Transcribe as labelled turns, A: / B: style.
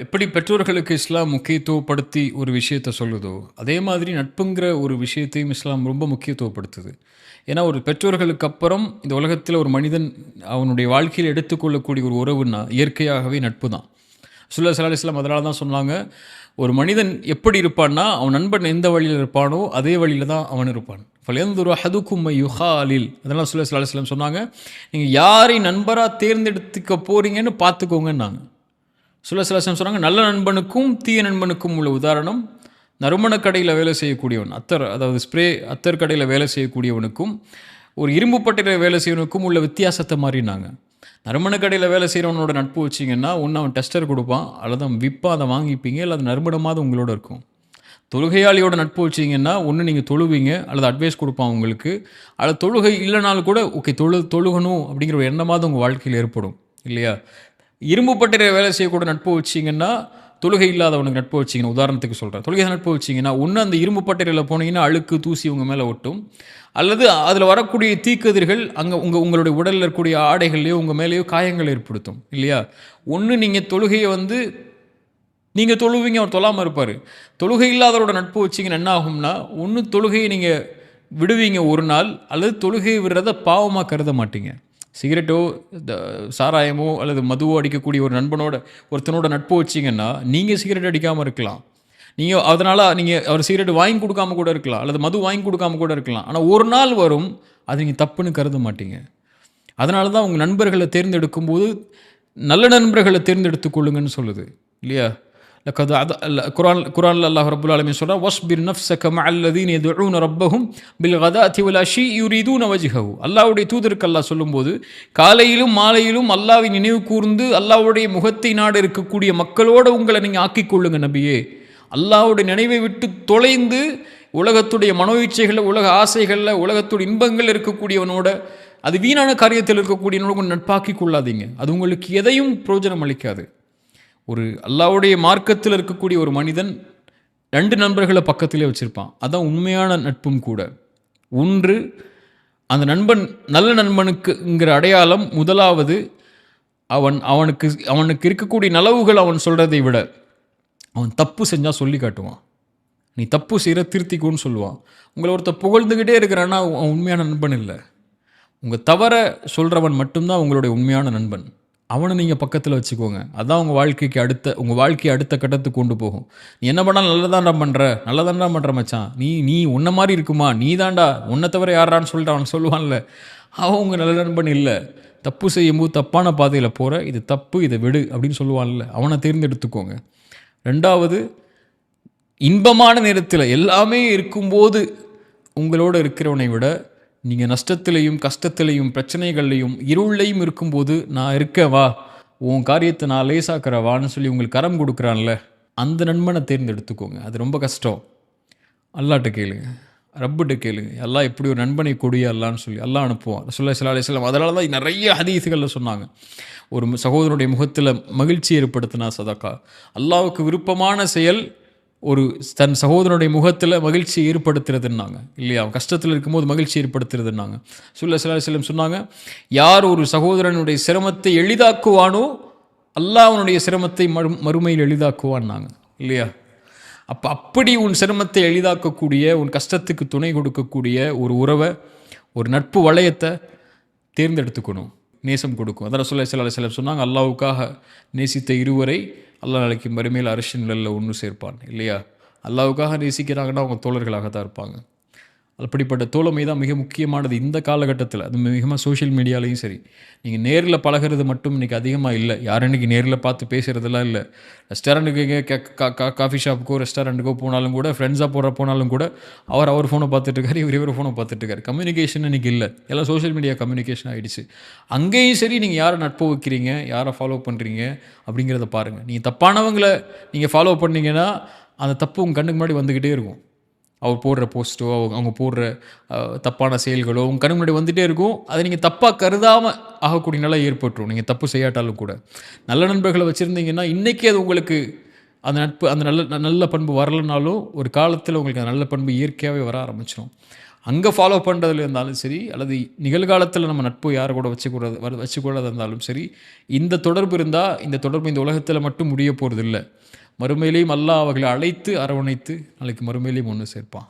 A: எப்படி பெற்றோர்களுக்கு இஸ்லாம் முக்கியத்துவப்படுத்தி ஒரு விஷயத்த சொல்லுதோ, அதே மாதிரி நட்புங்கிற ஒரு விஷயத்தையும் இஸ்லாம் ரொம்ப முக்கியத்துவப்படுத்துது. ஏன்னா, ஒரு பெற்றோர்களுக்கு அப்புறம் இந்த உலகத்தில ஒரு மனிதன் அவனுடைய வாழ்க்கையில எடுத்துக்கொள்ளக்கூடிய ஒரு உறவுன்னா, இயற்கையாகவே நட்பு தான். ரசூலுல்லாஹி ஸல்லல்லாஹு அலைஹி வஸல்லம் அதனால தான் சொன்னாங்க, ஒரு மனிதன் எப்படி இருப்பான்னா, அவன் நண்பன் எந்த வழியில இருப்பானோ, அதே வழியில தான் அவன் இருப்பான். "ஃபல்யன்துரு அஹதுக்கும் மன் யுகாலில்." அதனால ரசூலுல்லாஹி ஸல்லல்லாஹு அலைஹி வஸல்லம் சொன்னாங்க, "நீங்க யாரை நண்பரா தேர்ந்தெடுத்துக்க போறீங்கன்னு பார்த்துக்கோங்கன்னாங்க." சுல்லல்லாஹு சொன்னாங்க, நல்ல நண்பனுக்கும் தீய நண்பனுக்கும் உள்ள உதாரணம், நறுமணக் கடையில வேலை செய்யக்கூடியவன், அதாவது ஸ்ப்ரே அத்தர் கடையில வேலை செய்யக்கூடியவனுக்கும், ஒரு இரும்பு பட்டையில வேலை செய்யவனுக்கும் உள்ள வித்தியாசத்த மாரினாங்க. நறுமணக் கடையில வேலை செய்றவனோட நட்பு வச்சீங்கன்னா, ஒண்ணு அவன் டெஸ்டர் குடுப்பான், அல்லது அவன் விப்பான், அத வாங்கிப்பீங்க, இல்ல அது நறுமணமாவது உங்களோட இருக்கும். தொழுகையாளியோட நட்பு வச்சீங்கன்னா, ஒண்ணு நீங்க தொழுவீங்க, அல்லது அட்வைஸ் குடுப்பான் உங்களுக்கு, அல்லது தொழுகை இல்லனாலும் கூட, ஓகே தொழுகணும் அப்படிங்கிற ஒரு எண்ணமாவது உங்க வாழ்க்கையில ஏற்படும். இல்லையா? இரும்பு பட்டையில வேலை செய்யக்கூடிய நட்பு வச்சீங்கன்னா, தொழுகை இல்லாதவனுக்கு நட்பு வச்சீங்கன்னா, உதாரணத்துக்கு சொல்றேன். தொழுகை நட்பு வச்சீங்கன்னா, ஒண்ணு அந்த இரும்பு பட்டையில போனீங்கன்னா, அழுக்கு, தூசி உங்க மேல ஒட்டும். அல்லது அதில வரக்கூடிய தீக்கதிர்கள் அங்க உங்களுடைய உடல்ல இருக்கக்கூடிய ஆடைகள்லயோ, உங்க மேலயோ காயங்கள் ஏற்படுத்தும். இல்லையா? ஒண்ணு நீங்க தொழுகைய நீங்க தொழுவீங்க, அவர் தொழாம இருப்பாரு. தொழுகை இல்லாதவரோட நட்பு வச்சீங்கன்னா என்ன ஆகும்னா, ஒண்ணு தொழுகைய நீங்க விடுவீங்க ஒரு நாள், அல்லது தொழுகைய விடுறத பாவமா கருத மாட்டீங்க. சிகரெட்டோ, த சாராயமோ அல்லது மதுவோ அடிக்கக்கூடிய ஒரு ஒருத்தனோட நட்பு வச்சீங்கன்னா, நீங்க சிகரெட் அடிக்காம இருக்கலாம். அதனால அவர் சிகரெட் வாங்கி குடுக்காம கூட இருக்கலாம். அல்லது மது வாங்கி குடுக்காம கூட இருக்கலாம். ஆனா ஒரு நாள் வரும், அது நீங்க தப்புன்னு கருத மாட்டீங்க. அதனால தான் உங்க நண்பர்கள தேர்ந்தெடுக்கும்போது, நல்ல நண்பர்கள தேர்ந்தெடுத்துக் கொள்ளுங்கன்னு சொல்லுது. இல்லையா? லக்கது அத அல்ல குர்ஆன்ல அல்லாஹ் ரப்புல் ஆலமீன் சொல்றான், "வஸ்பிர் நஃப்ஸக மஅல்லதீன யதுஊன ரப்பஹும் பில்கதாத்தி வல் அஷி யுரீதூன வஜ்ஹஹு." அல்லாஹ்வுடைய தூதருக்கு அல்லாஹ் சொல்லும்போது, காலையிலும் மாலையிலும் அல்லாஹ்வை நினைவு கூர்ந்து அல்லாஹ்வுடைய முகத்தை நாட இருக்கக்கூடிய மக்களோட உங்களை நீங்க ஆக்கிக் கொள்ளுங்க நபியே. அல்லாஹ்வுடைய நினைவை விட்டு தொலைந்து உலகத்துடைய மனோயிச்சைகள்ல, உலக ஆசைகள்ல, உலகத்துடைய இன்பங்கள் இருக்கக்கூடியவனோட, அது வீணான காரியத்தில் இருக்கக்கூடியவனோட நட்பாக்கிக் கொள்ளாதீங்க. அது உங்களுக்கு எதையும் பிரயோஜனம் அளிக்காது. ஒரு அல்லாஹ்வுடைய மார்க்கத்தில் இருக்கக்கூடிய ஒரு மனிதன் 2 நண்பர்கள பக்கத்திலே வச்சிருப்பான். அதான் உண்மையான நட்பும் கூட. ஒன்று, அந்த நண்பன் நல்ல நண்பனுக்குங்கிற அடையாளம் முதலாவது அவனுக்கு அவனுக்கு இருக்கக்கூடிய நலவுகள் அவன் சொல்றதை விட, அவன் தப்பு செஞ்சா சொல்லி காட்டுவான். நீ தப்பு செய்ற திருத்திக்கோன்னு சொல்லுவான். உங்கள ஒருத்தன் புகழ்ந்துகிட்டே இருக்கிறான்னா, அவன் உண்மையான நண்பன் இல்ல. உங்க தவற சொல்றவன் மட்டும் தான் உங்களுடைய உண்மையான நண்பன். அவன நீங்க பக்கத்துல வச்சுக்கோங்க. அதான் உங்க வாழ்க்கைய அடுத்த கட்டத்துக்கு கொண்டு போகும். "நீ என்ன பண்ணாலும் நல்லதான்டா பண்ற, நல்லதான்டா பண்ற மச்சான். நீ நீ உன்ன மாரி இருக்குமா? நீ தான்டா, உன்ன தவிர யார்றான்னு" சொல்லிட்டு அவன் சொல்லுவான்ல. அவன் உங்க நல்ல நண்பன் இல்ல. தப்பு செய்யும்போது தப்பான பாதையில போற, "இது தப்பு, இத விடு" அப்படின்னு சொல்லுவான்ல. அவன தேர்ந்தெடுத்துக்கோங்க. 2வது, இன்பமான நேரத்தில எல்லாமே இருக்கும்போது உங்களோட இருக்கிறவனை விட, நீங்க நஷ்டத்திலயும், கஷ்டத்திலயும், பிரச்சனைகள்லயும், இருள்லயும் இருக்கும்போது, "நான் இருக்கேன் வா, உன் காரியத்த நான் லேசாக்குறேன் வான்னு" சொல்லி உங்களுக்கு கரம் குடுக்குறான்ல, அந்த நண்பன தேர்ந்தெடுத்துக்கோங்க. அது ரொம்ப கஷ்டம். அல்லாஹ்ட்ட கேளுங்க. ரப்புட்ட கேளுங்க. அல்லாஹ் இப்படி ஒரு நண்பனை கொடு யா அல்லாஹ்ன்னு சொல்லி. அல்லாஹ் அனுப்புவான். ரசூலுல்லாஹி ஸல்லல்லாஹு அலைஹி வஸல்லம் அதனால தான் நெறைய ஹதீஸ்கள்ல சொன்னாங்க. ஒரு சகோதரனுடைய முகத்தில மகிழ்ச்சி ஏற்படுத்தினா சதகா. அல்லாஹ்வுக்கு விருப்பமான செயல் தன் சகோதரனுடைய முகத்தில மகிழ்ச்சி ஏற்படுத்துறதுன்னாங்க. இல்லையா? அவன் கஷ்டத்தில இருக்கும்போது மகிழ்ச்சி ஏற்படுத்துறதுன்னாங்க. ரசூலுல்லாஹி ஸல்லல்லாஹு அலைஹி வஸல்லம் சொன்னாங்க, யார் ஒரு சகோதரனுடைய சிரமத்தை எளிதாக்குவானோ, அல்லாஹ் அவனுடைய சிரமத்தை மறுமையில் எளிதாக்குவான்னாங்க. இல்லையா? அப்படி உன் சிரமத்தை எளிதாக்கக்கூடிய, உன் கஷ்டத்துக்கு துணை கொடுக்கக்கூடிய ஒரு உறவ, ஒரு நட்பு வளையத்த தேர்ந்தெடுத்துக்கணும். நேசம் கொடுக்கும். அதான் ரசூலுல்லாஹி ஸல்லல்லாஹு அலைஹி வஸல்லம் சொன்னாங்க, அல்லாஹ்வுக்காக நேசித்த இருவரை அல்லாஹ் நாளைக்கு மறுமையில் அர்ஷ் நிழல்ல ஒண்ணு சேர்ப்பான். இல்லையா? அல்லாஹ்வுக்காக நேசிக்கிறாங்கன்னா அவங்க தோழர்களாக தான் இருப்பாங்க. அப்படிப்பட்ட தோழமை தான் மிக முக்கியமானது இந்த காலகட்டத்தில. அது மிகமா சோஷியல் மீடியாலயும் சரி. நீங்க நேர்ல பழகுறது மட்டும் இன்னைக்கு அதிகமா இல்ல. யாரும் இன்னைக்கு நேர்ல பார்த்து பேசுறதெல்லாம் இல்ல. ரெஸ்டாரண்ட்டுக்கு காஃபி ஷாப்புக்கோ, ரெஸ்டாரண்ட்டுக்கோ போனாலும் கூட, ஃப்ரெண்ட்ஸா போனாலும் கூட, அவர் ஃபோன பார்த்துட்டு இருக்காரு, இவர் ஃபோன பார்த்துட்டு இருக்காரு. கம்யூனிகேஷன் இன்னைக்கு இல்ல. எல்லாம் சோஷியல் மீடியா கம்யூனிகேஷன் ஆயிடுச்சு. அங்கேயும் சரி நீங்க யார நட்பு வைக்கிறீங்க, யார ஃபாலோ பண்றீங்க அப்படிங்கிறத பாருங்க. நீங்க தப்பானவங்கள நீங்க ஃபாலோ பண்ணீங்கன்னா, அந்த தப்பு உங்க கண்ணுக்கு முன்னாடி வந்துகிட்டே இருக்கும். அவர் போடுற போஸ்ட்டோ, அவங்க போடுற தப்பான செயல்களோ உங்க கண்ணு முன்னாடி வந்துட்டே இருக்கும். அதை நீங்க தப்பா கருதாம ஆகக்கூடிய நிலை ஏற்பட்டுரும். நீங்க தப்பு செய்யாட்டாலும் கூட. நல்ல நண்பர்கள வச்சிருந்தீங்கன்னா, இன்னைக்கு அது உங்களுக்கு அந்த நட்பு அந்த நல்ல நல்ல பண்பு வரலனாலும், ஒரு காலத்தில உங்களுக்கு அந்த நல்ல பண்பு இயற்கையாவே வர ஆரம்பிச்சுரும். அங்கே ஃபாலோ பண்ணுறதுல இருந்தாலும் சரி, அல்லது நிகழ்காலத்தில் நம்ம நட்பு யார் கூட வச்சுக்கூடாது இருந்தாலும் சரி, இந்த தொடர்பு இருந்தால் இந்த தொடர்பு இந்த உலகத்தில் மட்டும் முடிய போகிறதில்ல. மறுமையிலேயும் அல்லாஹ் அவர்களை அழைத்து அரவணைத்து நாளைக்கு மறுமையிலேயும் ஒன்று சேர்ப்பான்.